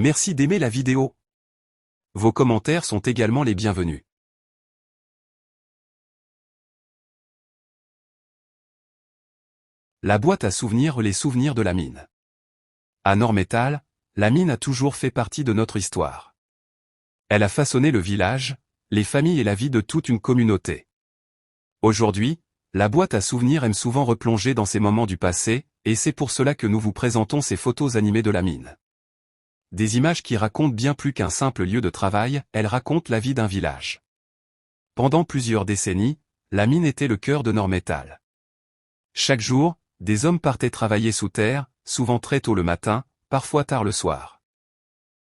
Merci d'aimer la vidéo. Vos commentaires sont également les bienvenus. La boîte à souvenirs, les souvenirs de la mine. À Nord-Métal, la mine a toujours fait partie de notre histoire. Elle a façonné le village, les familles et la vie de toute une communauté. Aujourd'hui, la boîte à souvenirs aime souvent replonger dans ces moments du passé, et c'est pour cela que nous vous présentons ces photos animées de la mine. Des images qui racontent bien plus qu'un simple lieu de travail, elles racontent la vie d'un village. Pendant plusieurs décennies, la mine était le cœur de Nord-Métal. Chaque jour, des hommes partaient travailler sous terre, souvent très tôt le matin, parfois tard le soir.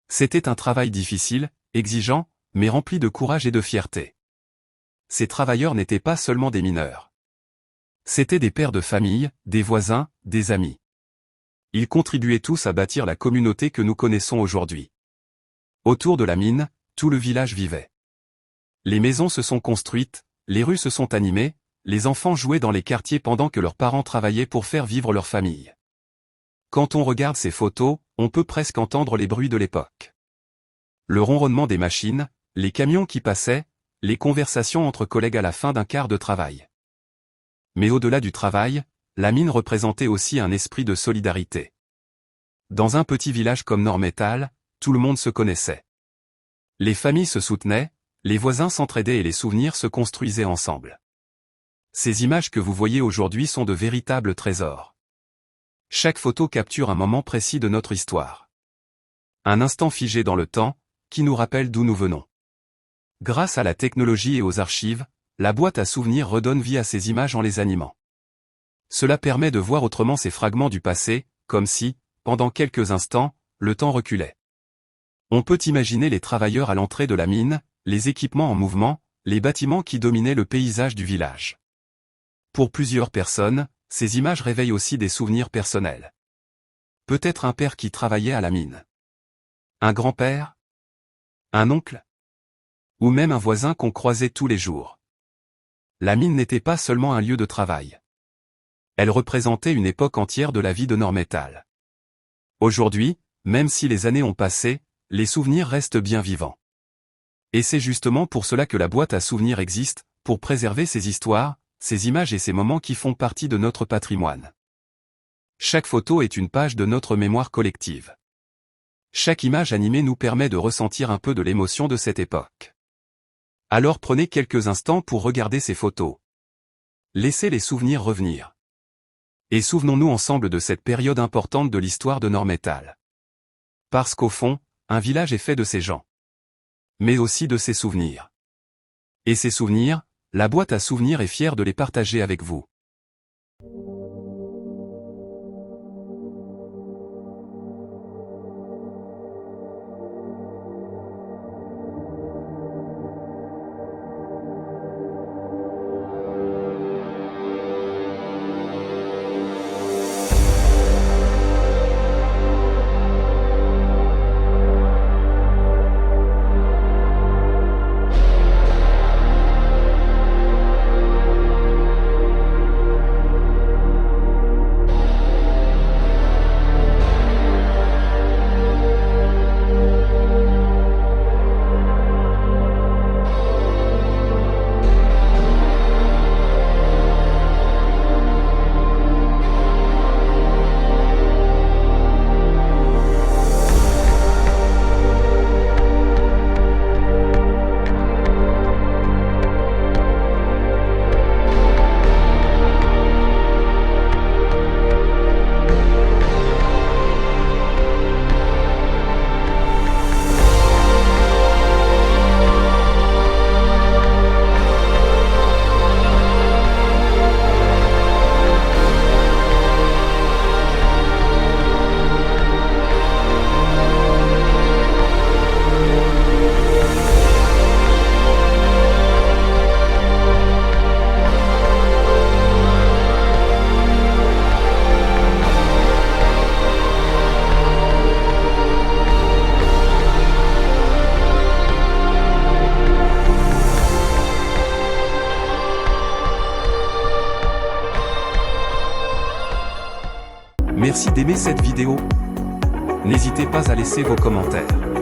C'était un travail difficile, exigeant, mais rempli de courage et de fierté. Ces travailleurs n'étaient pas seulement des mineurs. C'étaient des pères de famille, des voisins, des amis. Ils contribuaient tous à bâtir la communauté que nous connaissons aujourd'hui. Autour de la mine, tout le village vivait. Les maisons se sont construites, les rues se sont animées, les enfants jouaient dans les quartiers pendant que leurs parents travaillaient pour faire vivre leur famille. Quand on regarde ces photos, on peut presque entendre les bruits de l'époque. Le ronronnement des machines, les camions qui passaient, les conversations entre collègues à la fin d'un quart de travail. Mais au-delà du travail, la mine représentait aussi un esprit de solidarité. Dans un petit village comme Nord-Métal, tout le monde se connaissait. Les familles se soutenaient, les voisins s'entraidaient et les souvenirs se construisaient ensemble. Ces images que vous voyez aujourd'hui sont de véritables trésors. Chaque photo capture un moment précis de notre histoire. Un instant figé dans le temps, qui nous rappelle d'où nous venons. Grâce à la technologie et aux archives, la boîte à souvenirs redonne vie à ces images en les animant. Cela permet de voir autrement ces fragments du passé, comme si, pendant quelques instants, le temps reculait. On peut imaginer les travailleurs à l'entrée de la mine, les équipements en mouvement, les bâtiments qui dominaient le paysage du village. Pour plusieurs personnes, ces images réveillent aussi des souvenirs personnels. Peut-être un père qui travaillait à la mine. Un grand-père? Un oncle? Ou même un voisin qu'on croisait tous les jours. La mine n'était pas seulement un lieu de travail. Elle représentait une époque entière de la vie de Nord-Métal. Aujourd'hui, même si les années ont passé, les souvenirs restent bien vivants. Et c'est justement pour cela que la boîte à souvenirs existe, pour préserver ces histoires, ces images et ces moments qui font partie de notre patrimoine. Chaque photo est une page de notre mémoire collective. Chaque image animée nous permet de ressentir un peu de l'émotion de cette époque. Alors prenez quelques instants pour regarder ces photos. Laissez les souvenirs revenir. Et souvenons-nous ensemble de cette période importante de l'histoire de Nord-Métal. Parce qu'au fond, un village est fait de ses gens. Mais aussi de ses souvenirs. Et ces souvenirs, la boîte à souvenirs est fière de les partager avec vous. Merci d'aimer cette vidéo. N'hésitez pas à laisser vos commentaires.